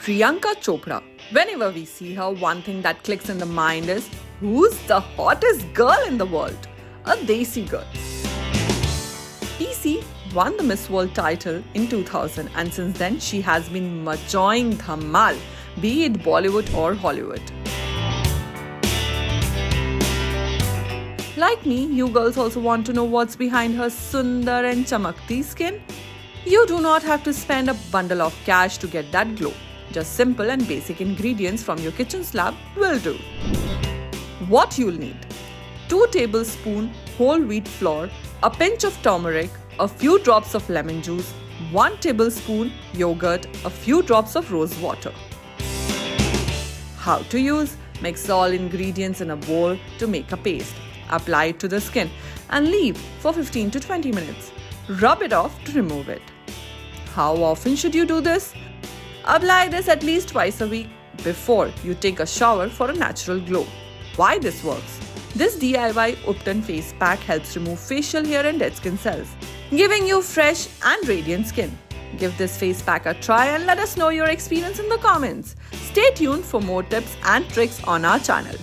Priyanka Chopra. Whenever we see her, one thing that clicks in the mind is, who's the hottest girl in the world? A Desi girl. TC won the Miss World title in 2000 and since then she has been majoing dhamal, be it Bollywood or Hollywood. Like me, you girls also want to know what's behind her sundar and chamakti skin? You do not have to spend a bundle of cash to get that glow. Just simple and basic ingredients from your kitchen slab will do. What you'll need: 2 tablespoons whole wheat flour, a pinch of turmeric, a few drops of lemon juice, 1 tablespoon yogurt, a few drops of rose water. How to use: mix all ingredients in a bowl to make a paste. Apply it to the skin and leave for 15 to 20 minutes. Rub it off to remove it. How often should you do this? Apply this at least twice a week before you take a shower for a natural glow. Why this works? This DIY Upton face pack helps remove facial hair and dead skin cells, giving you fresh and radiant skin. Give this face pack a try and let us know your experience in the comments. Stay tuned for more tips and tricks on our channel.